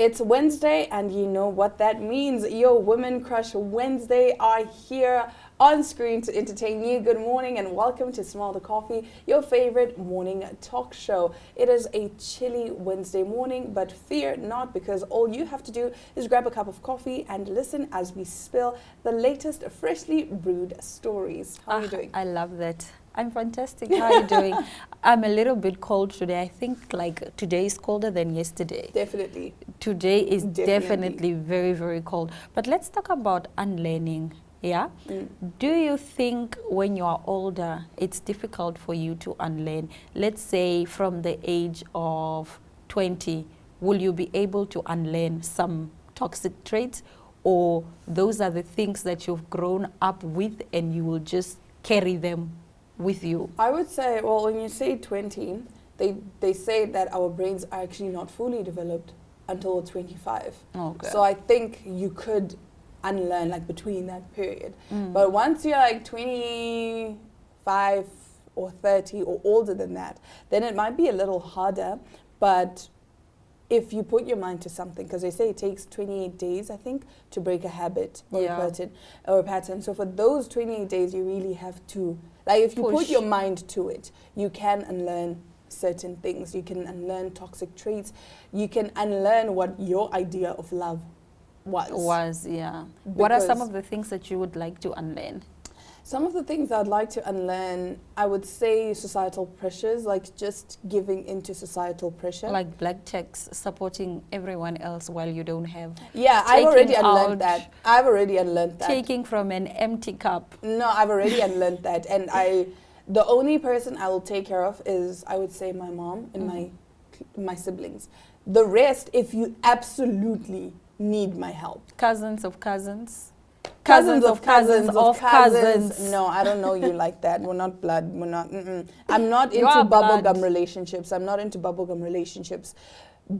It's Wednesday, and you know what that means. Your Women Crush Wednesday are here on screen to entertain you. Good morning and welcome to Smell the Coffee, your favorite morning talk show. It is a chilly Wednesday morning, but fear not, because all you have to do is grab a cup of coffee and listen as we spill the latest freshly brewed stories. How are you doing? I love that. I'm fantastic. How are you doing? I'm a little bit cold today. I think like today is colder than yesterday. Definitely. Today is definitely very, very cold. But let's talk about unlearning. Yeah? Do you think when you are older, it's difficult for you to unlearn? Let's say from the age of 20, will you be able to unlearn some toxic traits? Or those are the things that you've grown up with and you will just carry them with you? I would say, well, when you say 20, they say that our brains are actually not fully developed until 25. Okay. So I think you could unlearn like between that period. But once you're like 25 or 30 or older than that, then it might be a little harder. But if you put your mind to something, because they say it takes 28 days, I think, to break a habit or a pattern. So for those 28 days, you really have to, like, if you put your mind to it, you can unlearn certain things. You can unlearn toxic traits. You can unlearn what your idea of love was. What are some of the things that you would like to unlearn? Some of the things I'd like to unlearn, I would say societal pressures, like just giving into societal pressure. Like black checks supporting everyone else while you don't have. Yeah, I've already unlearned that. I've already unlearned that. Taking from an empty cup. No, I've already unlearned that. And the only person I will take care of is, I would say, my mom and my siblings. The rest, if you absolutely need my help. Cousins of cousins. Cousins of cousins of cousins. No, I don't know you like that. We're not blood. We're not. I'm not into bubblegum relationships. I'm not into bubblegum relationships.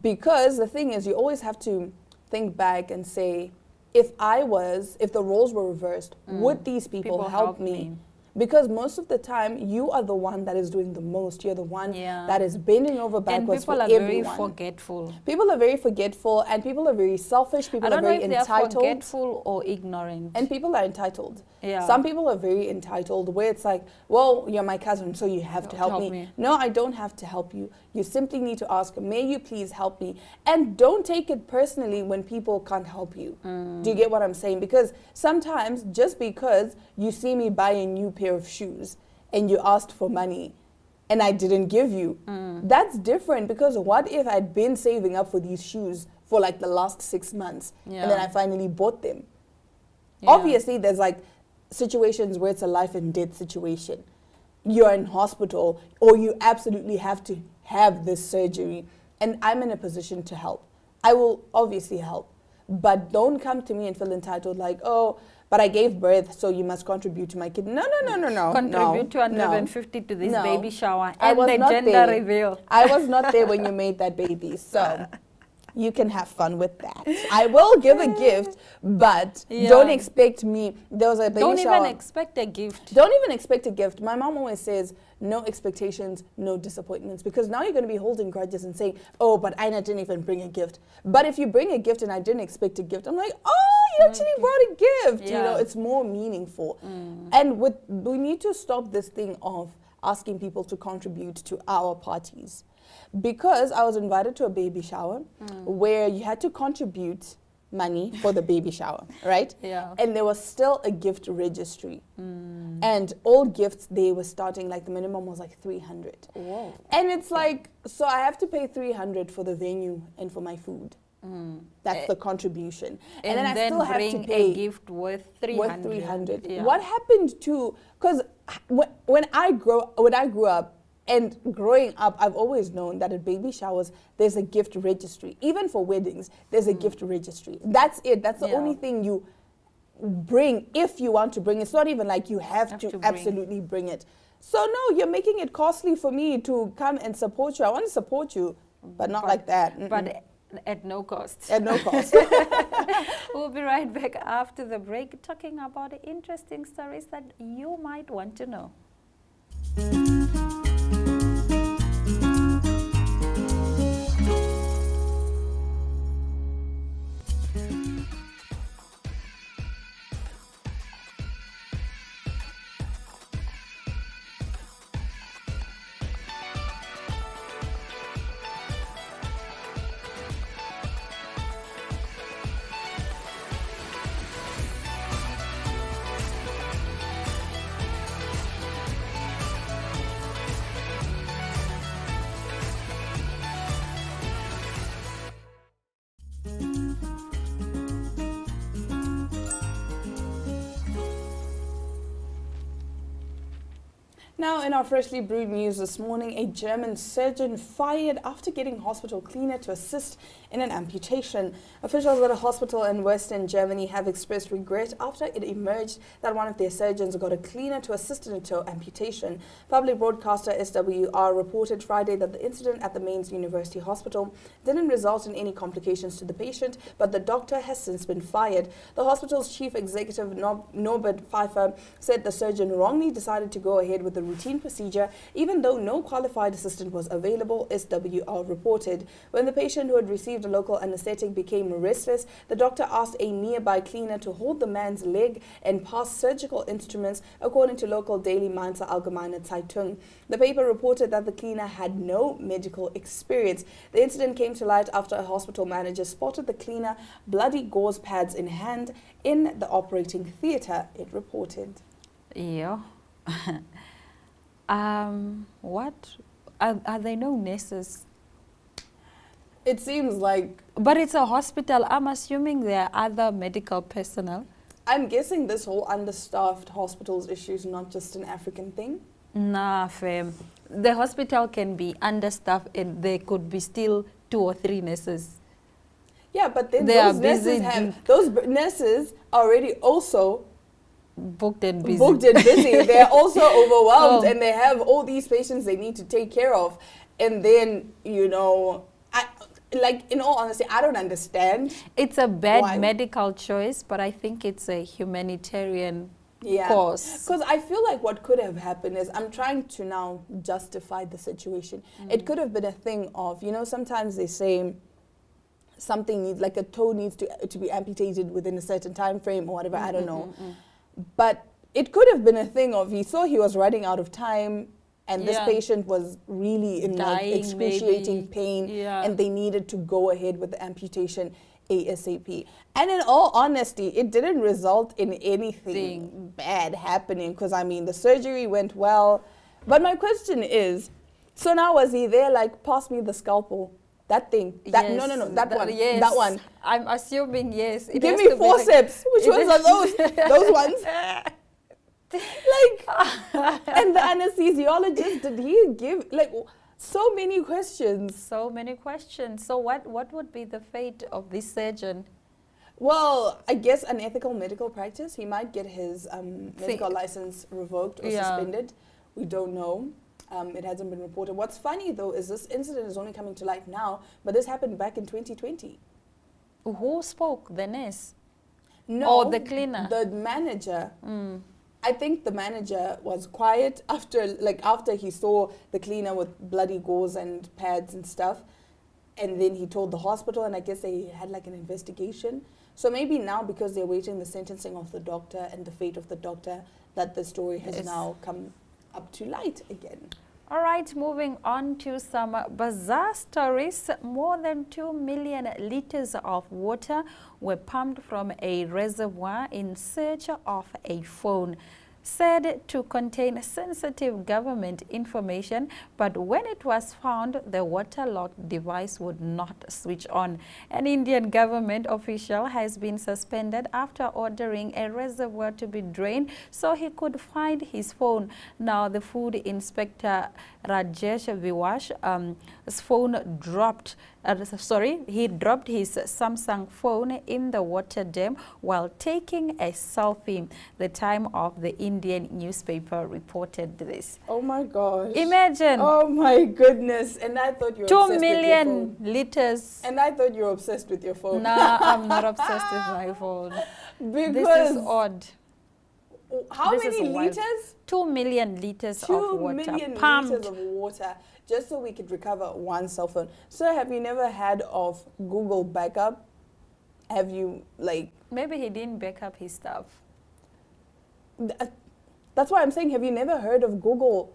Because the thing is, you always have to think back and say, if the roles were reversed, would these people help me? Because most of the time, you are the one that is doing the most. You're the one that is bending over backwards for everyone. And people are very forgetful. People are very forgetful, and people are very selfish. People are very entitled. I don't know if they're forgetful or ignorant. And people are entitled. Yeah. Some people are very entitled, where it's like, well, you're my cousin, so you have to help me. No, I don't have to help you. You simply need to ask, may you please help me? And don't take it personally when people can't help you. Do you get what I'm saying? Because sometimes, just because you see me buy a new pair of shoes and you asked for money and I didn't give you, that's different. Because what if I'd been saving up for these shoes for like the last 6 months and then I finally bought them? Obviously, there's like situations where it's a life and death situation. You're in hospital or you absolutely have to have this surgery and I'm in a position to help. I will obviously help, but don't come to me and feel entitled like, oh, but I gave birth, so you must contribute to my kid. No. Contribute 250 to this baby shower and the gender reveal. I was not there when you made that baby, so you can have fun with that. I will give a gift, but don't expect me. There was a baby shower. Don't even expect a gift. Don't even expect a gift. My mom always says, no expectations, no disappointments. Because now you're going to be holding grudges and saying, oh, but Aina didn't even bring a gift. But if you bring a gift and I didn't expect a gift, I'm like, oh, you actually brought a gift. You know, it's more meaningful. And we need to stop this thing of asking people to contribute to our parties. Because I was invited to a baby shower where you had to contribute money for the baby shower, right? And there was still a gift registry. And all gifts, they were starting, like the minimum was like 300. Whoa. And it's like, so I have to pay 300 for the venue and for my food. That's the contribution. And then I still have to pay a gift worth 300. What happened to, because when I grew up, and growing up, I've always known that at baby showers, there's a gift registry. Even for weddings, there's a gift registry. That's it. That's the only thing you bring if you want to bring. It's not even like you have to absolutely bring it. So no, you're making it costly for me to come and support you. I want to support you, but not like that. But at no cost. At no cost. We'll be right back after the break talking about interesting stories that you might want to know. Now, in our freshly brewed news this morning, a German surgeon fired after getting hospital cleaner to assist in an amputation. Officials at a hospital in Western Germany have expressed regret after it emerged that one of their surgeons got a cleaner to assist in a toe amputation. Public broadcaster SWR reported Friday that the incident at the Mainz University Hospital didn't result in any complications to the patient, but the doctor has since been fired. The hospital's chief executive, Norbert Pfeiffer, said the surgeon wrongly decided to go ahead with the routine procedure, even though no qualified assistant was available, SWR reported. When the patient, who had received a local anesthetic, became restless, the doctor asked a nearby cleaner to hold the man's leg and pass surgical instruments, according to local daily Mainzer Allgemeine Zeitung. The paper reported that the cleaner had no medical experience. The incident came to light after a hospital manager spotted the cleaner bloody gauze pads in hand in the operating theatre, it reported. Yeah. What? Are there no nurses? It seems like... But it's a hospital. I'm assuming there are other medical personnel. I'm guessing this whole understaffed hospitals issue is not just an African thing. Nah, fam. The hospital can be understaffed and there could be still 2 or 3 nurses. Yeah, but then those nurses are already also booked and busy. They're also overwhelmed and they have all these patients they need to take care of. And then, you know, in all honesty, I don't understand. It's a bad medical choice, but I think it's a humanitarian cause. Because I feel like what could have happened is, I'm trying to now justify the situation. It could have been a thing of, you know, sometimes they say something needs, like a toe needs to be amputated within a certain time frame or whatever, I don't know. But it could have been a thing of, he saw he was running out of time and this patient was really in like excruciating pain and they needed to go ahead with the amputation ASAP. And in all honesty, it didn't result in anything bad happening, because I mean the surgery went well. But my question is, so now was he there like, pass me the scalpel? That thing. That yes. No, that one. Yes. That one. I'm assuming yes. It Give me forceps. Which ones are those? Those ones. And the anesthesiologist, did he give so many questions? So many questions. So what would be the fate of this surgeon? Well, I guess unethical medical practice. He might get his medical license revoked or suspended. We don't know. It hasn't been reported. What's funny, though, is this incident is only coming to light now, but this happened back in 2020. Who spoke? The nurse? No. Or the cleaner? The manager. I think the manager was quiet after he saw the cleaner with bloody gauze and pads and stuff. And then he told the hospital, and I guess they had like an investigation. So maybe now, because they're waiting the sentencing of the doctor and the fate of the doctor, that the story has now come up to light again. All right, moving on to some bizarre stories. More than 2 million liters of water were pumped from a reservoir in search of a phone said to contain sensitive government information, but when it was found, the waterlogged device would not switch on. An Indian government official has been suspended after ordering a reservoir to be drained so he could find his phone. Now, the food inspector Rajesh Viwash's phone dropped. He dropped his Samsung phone in the water dam while taking a selfie. The Time of the Indian newspaper reported this. Oh my gosh. Imagine. Oh my goodness. And I thought you were 2 million liters. And I thought you were obsessed with your phone. Nah, I'm not obsessed with my phone. Because this is odd. How many liters? 2 million liters of water. 2 million liters of water, just so we could recover one cell phone. So have you never heard of Google backup? Have you, Maybe he didn't back up his stuff. That's why I'm saying, have you never heard of Google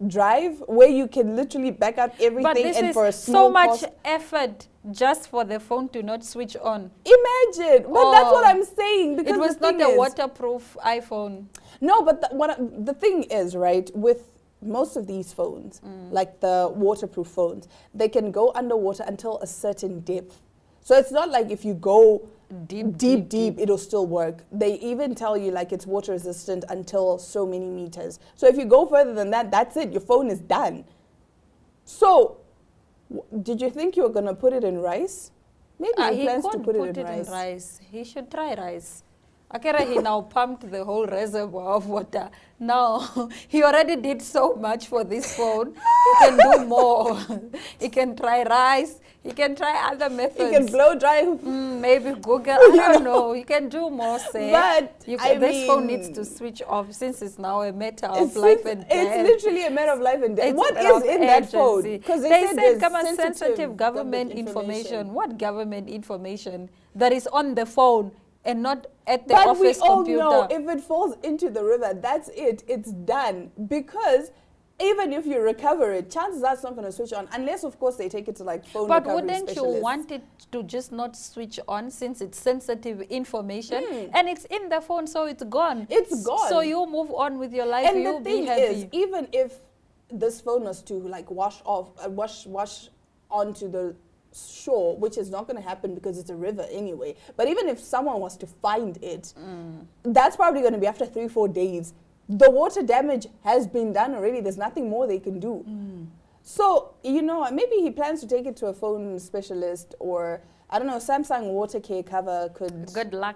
Drive, where you can literally back up everything? But this and is for a small so much cost? Effort just for the phone to not switch on. Imagine. But that's what I'm saying. Because it was not a waterproof iPhone. No, but the thing is, right, with most of these phones, like the waterproof phones, they can go underwater until a certain depth. So it's not like if you go deep, it'll still work. They even tell you like it's water resistant until so many meters. So if you go further than that, that's it. Your phone is done. So did you think you were going to put it in rice? Maybe he plans to put it in rice. He should try rice. Akira, he now pumped the whole reservoir of water. Now, he already did so much for this phone. He can do more. He can try rice. He can try other methods. He can blow dry. Maybe Google. I don't know. He can do more, say. But this phone needs to switch off since it's now a matter of life and death. It's literally a matter of life and death. What is in that phone? Because they said sensitive government information. What government information that is on the phone and not at the office computer? But we all know if it falls into the river, that's it. It's done. Because even if you recover it, chances are it's not going to switch on. Unless, of course, they take it to like phone recovery specialists. But wouldn't you want it to just not switch on since it's sensitive information? And it's in the phone, so it's gone. It's gone. So you move on with your life. And the thing is, even if this phone was to like wash onto the shore, which is not going to happen because it's a river anyway. But even if someone was to find it, that's probably going to be after 3-4 days. The water damage has been done already. There's nothing more they can do. So, you know, maybe he plans to take it to a phone specialist, or I don't know, Samsung water care cover could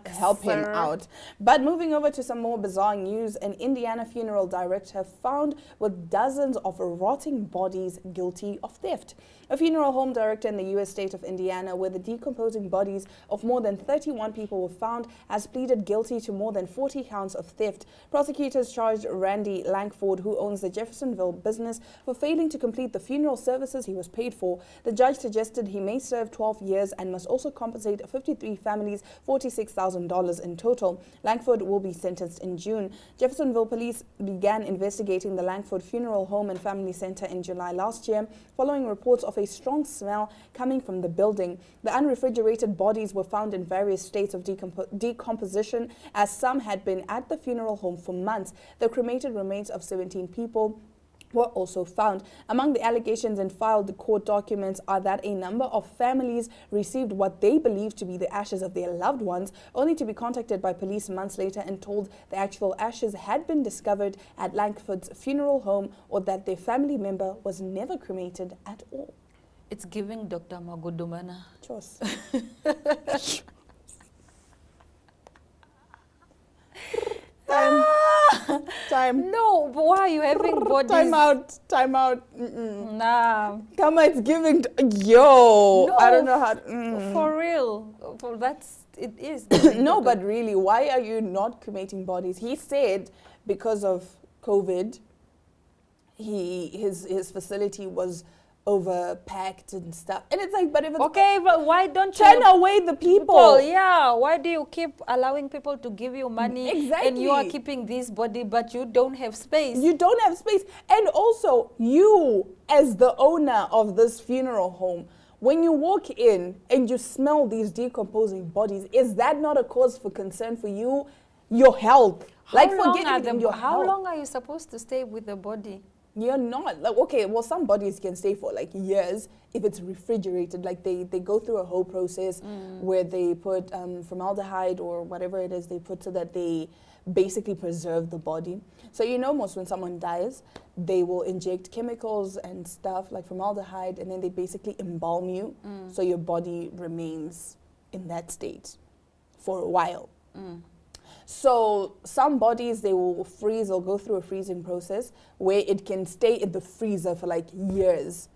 help him out. But moving over to some more bizarre news, an Indiana funeral director found with dozens of rotting bodies guilty of theft. A funeral home director in the U.S. state of Indiana, where the decomposing bodies of more than 31 people were found, has pleaded guilty to more than 40 counts of theft. Prosecutors charged Randy Langford, who owns the Jeffersonville business, for failing to complete the funeral services he was paid for. The judge suggested he may serve 12 years and must also compensate 53 families $46,000 in total. Langford will be sentenced in June. Jeffersonville police began investigating the Langford Funeral Home and Family Center in July last year, following reports of a strong smell coming from the building. The unrefrigerated bodies were found in various states of decomposition, as some had been at the funeral home for months. The cremated remains of 17 people were also found. Among the allegations in filed court documents are that a number of families received what they believed to be the ashes of their loved ones, only to be contacted by police months later and told the actual ashes had been discovered at Langford's funeral home, or that their family member was never cremated at all. It's giving Dr. Magudumana. Chos. Time. No, but why are you having bodies? Time out. Nah. Come on, it's giving. Yo. No, I don't know how. For real. It is. No, but really, why are you not cremating bodies? He said because of COVID, his facility was overpacked and stuff, and it's like, but if it's okay, but why don't you turn away the people? Yeah, why do you keep allowing people to give you money? Exactly. And you are keeping this body, but you don't have space. You don't have space. And also, you as the owner of this funeral home, when you walk in and you smell these decomposing bodies, is that not a cause for concern for you, your health? How long are you supposed to stay with the body? You're not. Like, okay, well, some bodies can stay for like years if it's refrigerated. Like they go through a whole process where they put formaldehyde or whatever it is they put, so that they basically preserve the body. So you know, most when someone dies, they will inject chemicals and stuff like formaldehyde, and then they basically embalm you, so your body remains in that state for a while. So some bodies, they will freeze or go through a freezing process where it can stay in the freezer for like years.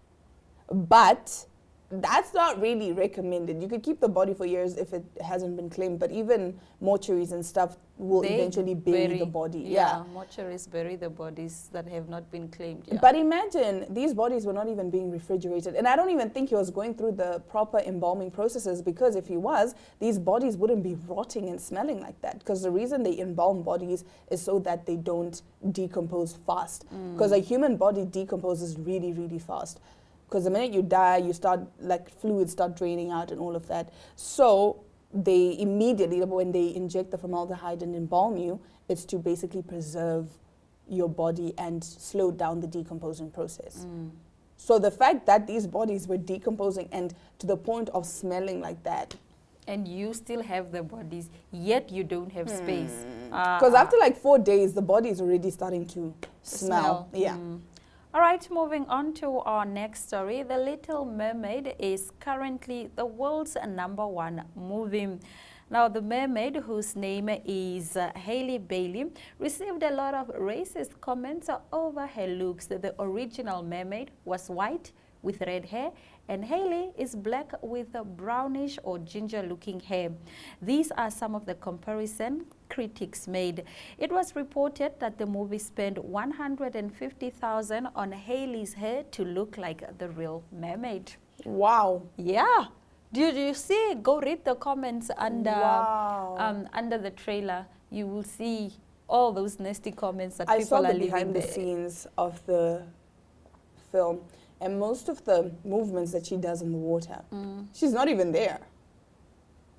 But that's not really recommended. You could keep the body for years if it hasn't been claimed, but even mortuaries and stuff will eventually bury the body. Yeah, mortuaries bury the bodies that have not been claimed. Yeah. But imagine, these bodies were not even being refrigerated. And I don't even think he was going through the proper embalming processes, because if he was, these bodies wouldn't be rotting and smelling like that. Because the reason they embalm bodies is so that they don't decompose fast. Because a human body decomposes really, really fast. Because the minute you die, you start, like, fluids start draining out and all of that. So they immediately, when they inject the formaldehyde and embalm you, it's to basically preserve your body and slow down the decomposing process. So the fact that these bodies were decomposing and to the point of smelling like that, And you still have the bodies, yet you don't have space. Because after like 4 days, the body is already starting to smell. Yeah. All right, moving on to our next story. The Little Mermaid is currently the world's #1 movie. Now, the mermaid, whose name is Hailey Bailey, received a lot of racist comments over her looks. The original mermaid was white with red hair, and Hailey is black with a brownish or ginger-looking hair. These are some of the comparison critics made. It was reported that the movie spent $150,000 on Hailey's hair to look like the real mermaid. Wow. Yeah. Did you see? Go read the comments under under the trailer. You will see all those nasty comments that people are leaving. I saw the behind the scenes of the film, and most of the movements that she does in the water, she's not even there.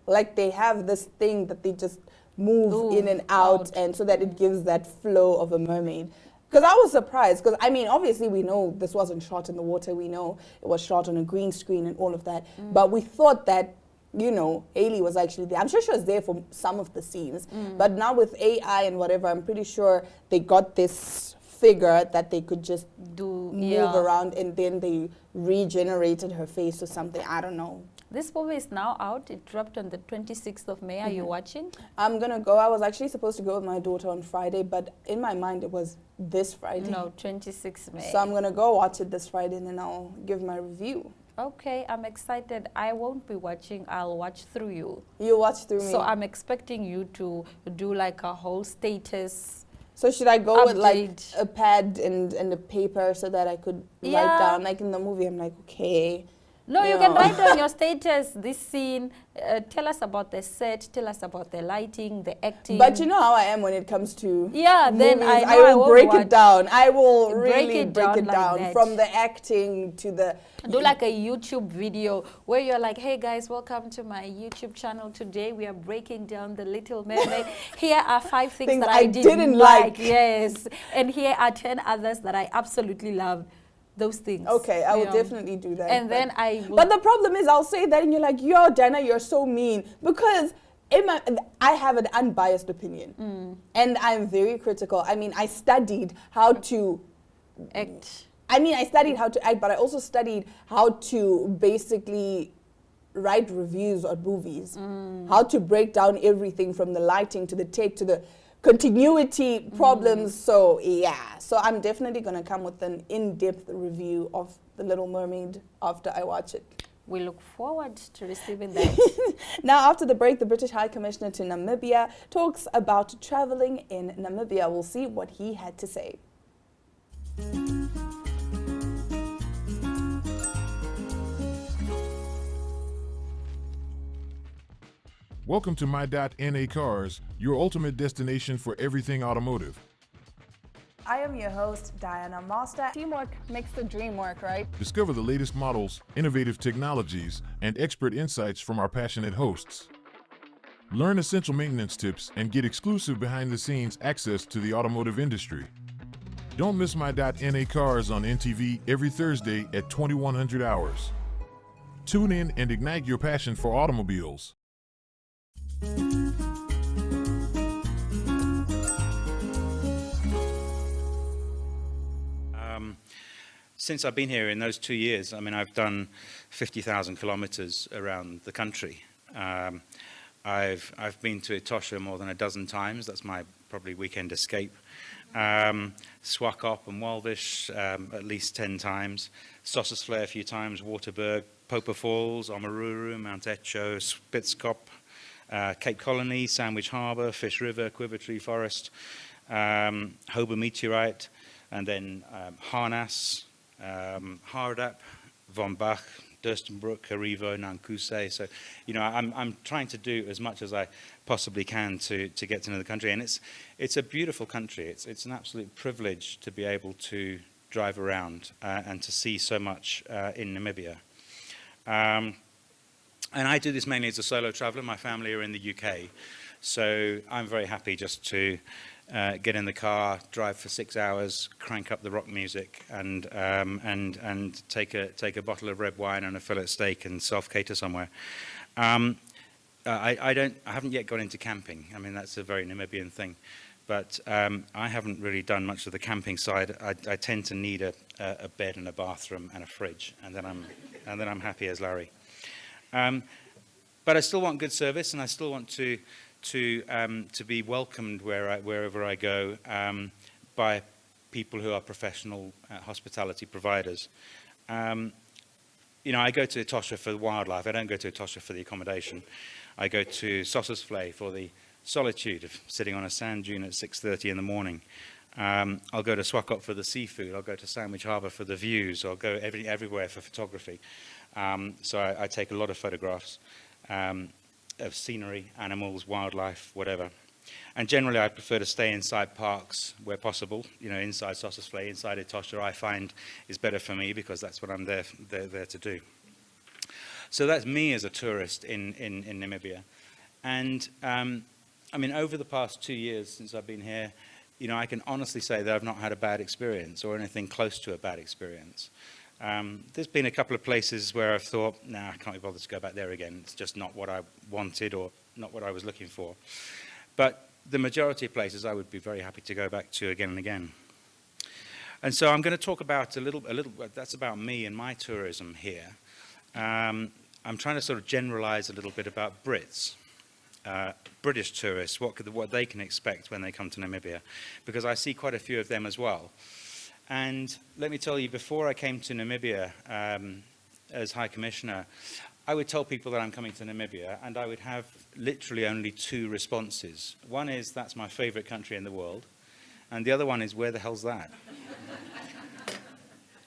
Like, they have this thing that they just move in and out, and so that it gives that flow of a mermaid. Because I was surprised, because I mean, obviously we know this wasn't shot in the water. We know it was shot on a green screen and all of that. But we thought that, you know, Hailey was actually there. I'm sure she was there for some of the scenes. But now with AI and whatever, I'm pretty sure they got this figure that they could just move around, and then they regenerated her face or something. I don't know. This movie is now out. It dropped on the 26th of May. Are you watching? I'm going to go. I was actually supposed to go with my daughter on Friday, but in my mind it was this Friday. No, 26th May. So I'm going to go watch it this Friday, and then I'll give my review. Okay, I'm excited. I won't be watching. I'll watch through you. You'll watch through me. So I'm expecting you to do like a whole status. So should I go with like a pad and a paper so that I could write down? Like in the movie, I'm like, okay. No, you can write on your status this scene. Tell us about the set. Tell us about the lighting, the acting. But you know how I am when it comes to movies. Then I will break it down. I will really break it down from the acting to the... Do like a YouTube video where you're like, hey guys, welcome to my YouTube channel. Today we are breaking down The Little Mermaid. Here are 5 things that I didn't like. Yes. And here are 10 others that I absolutely loved. Those things. Okay, I will definitely do that. And then I will. But the problem is, I'll say that and you're like, yo, Dana, you're so mean. Because I have an unbiased opinion. And I'm very critical. I mean, I studied how to act. I mean, I studied how to act, but I also studied how to basically write reviews on movies. How to break down everything from the lighting to the take to the continuity problems. So yeah, so I'm definitely going to come with an in-depth review of The Little Mermaid after I watch it. We look forward to receiving that. Now, after the break, the British High Commissioner to Namibia talks about traveling in Namibia. We'll see what he had to say. Welcome to My.NA Cars, your ultimate destination for everything automotive. I am your host, Diana Master. Teamwork makes the dream work, right? Discover the latest models, innovative technologies, and expert insights from our passionate hosts. Learn essential maintenance tips and get exclusive behind-the-scenes access to the automotive industry. Don't miss My.NA Cars on NTV every Thursday at 2100 hours. Tune in and ignite your passion for automobiles. Since I've been here in those 2 years, I mean, I've done 50,000 kilometers around the country. I've been to Etosha more than a dozen times. That's my probably weekend escape. Swakop and Walvish at least 10 times. Sossusvlei a few times. Waterberg, Popa Falls, Omaruru, Mount Echo, Spitzkop, Cape Colony, Sandwich Harbour, Fish River, Quivertree Forest, Hoba Meteorite, and then Harnas, Hardap, Von Bach, Durstenbroek, Harivo, Nankuse. So, you know, I'm trying to do as much as I possibly can to get to know the country. And it's a beautiful country. It's an absolute privilege to be able to drive around and to see so much in Namibia. And I do this mainly as a solo traveler. My family are in the UK. So I'm very happy just to get in the car, drive for 6 hours, crank up the rock music, and take a bottle of red wine and a fillet steak and self-cater somewhere. I haven't yet got into camping. I mean, that's a very Namibian thing. But I haven't really done much of the camping side. I tend to need a bed and a bathroom and a fridge, and then I'm happy as Larry. But I still want good service, and I still want to be welcomed wherever I go by people who are professional hospitality providers. You know, I go to Etosha for the wildlife. I don't go to Etosha for the accommodation. I go to Sossusvlei for the solitude of sitting on a sand dune at 6:30 in the morning. I'll go to Swakop for the seafood. I'll go to Sandwich Harbour for the views. I'll go everywhere for photography. So I take a lot of photographs of scenery, animals, wildlife, whatever. And generally, I prefer to stay inside parks where possible. You know, inside Sossusvlei, inside Etosha, I find is better for me because that's what I'm there to do. So that's me as a tourist in Namibia. And I mean, over the past 2 years since I've been here, you know, I can honestly say that I've not had a bad experience or anything close to a bad experience. There's been a couple of places where I've thought, nah, I can't be bothered to go back there again. It's just not what I wanted or not what I was looking for. But the majority of places I would be very happy to go back to again and again. And so I'm going to talk about a little that's about me and my tourism here. I'm trying to sort of generalize a little bit about Brits. British tourists, what they can expect when they come to Namibia, because I see quite a few of them as well. And let me tell you, before I came to Namibia as High Commissioner, I would tell people that I'm coming to Namibia, and I would have literally only 2 responses. One is, that's my favorite country in the world, and the other one is, where the hell's that?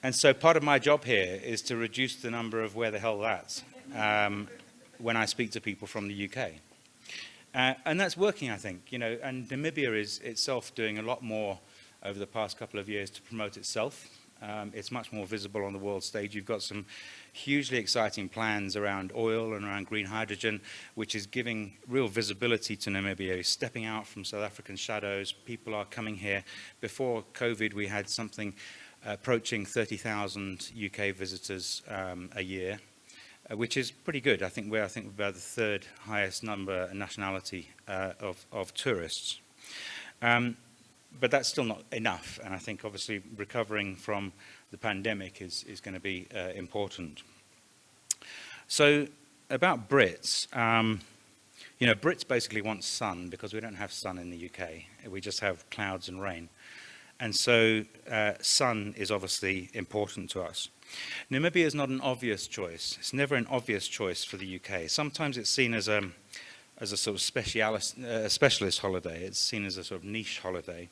And so part of my job here is to reduce the number of where the hell that's when I speak to people from the UK. And that's working, I think, you know, and Namibia is itself doing a lot more over the past couple of years to promote itself. It's much more visible on the world stage. You've got some hugely exciting plans around oil and around green hydrogen, which is giving real visibility to Namibia, stepping out from South African shadows. People are coming here. Before COVID, we had something approaching 30,000 UK visitors a year, which is pretty good. I think we're about the 3rd highest number nationality of tourists. But that's still not enough, and I think obviously recovering from the pandemic is going to be important. So about Brits, you know, Brits basically want sun because we don't have sun in the UK. We just have clouds and rain. And so sun is obviously important to us. Namibia is not an obvious choice. It's never an obvious choice for the UK. Sometimes it's seen as a sort of specialist holiday. It's seen as a sort of niche holiday.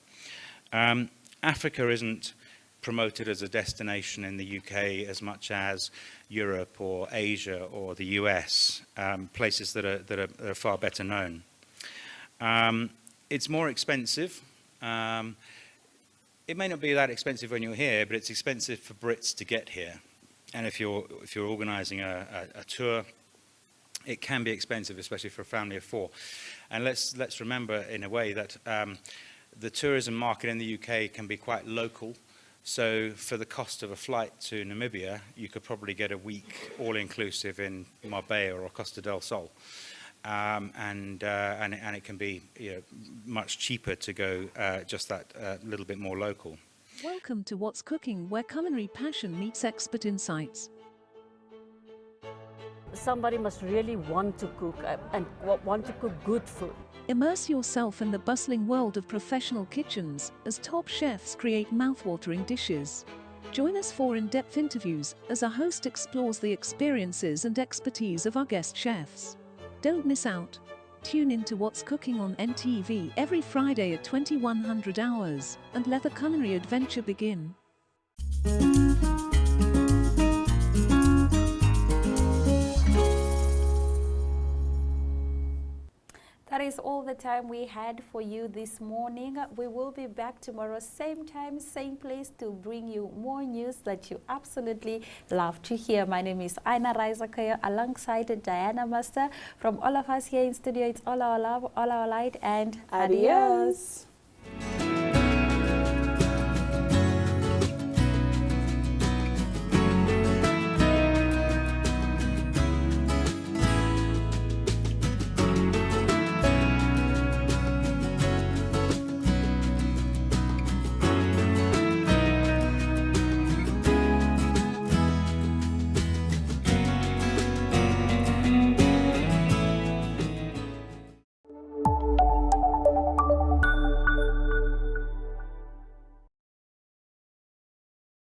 Africa isn't promoted as a destination in the UK as much as Europe or Asia or the US, places that are far better known. It's more expensive. It may not be that expensive when you're here, but it's expensive for Brits to get here. And if you're organising a tour, it can be expensive, especially for a family of 4. And let's remember, in a way, that the tourism market in the UK can be quite local. So for the cost of a flight to Namibia, you could probably get a week all-inclusive in Marbella or Costa del Sol. And it can be, you know, much cheaper to go just that little bit more local. Welcome to What's Cooking, where culinary passion meets expert insights. Somebody must really want to cook and want to cook good food. Immerse yourself in the bustling world of professional kitchens as top chefs create mouthwatering dishes. Join us for in-depth interviews as our host explores the experiences and expertise of our guest chefs. Don't miss out. Tune in to What's Cooking on NTV every Friday at 2100 hours and let the culinary adventure begin. That is all the time we had for you this morning. We will be back tomorrow, same time, same place, to bring you more news that you absolutely love to hear. My name is Aina Raizakaya, alongside Diana Master. From all of us here in studio, it's all our love, all our light, and adios.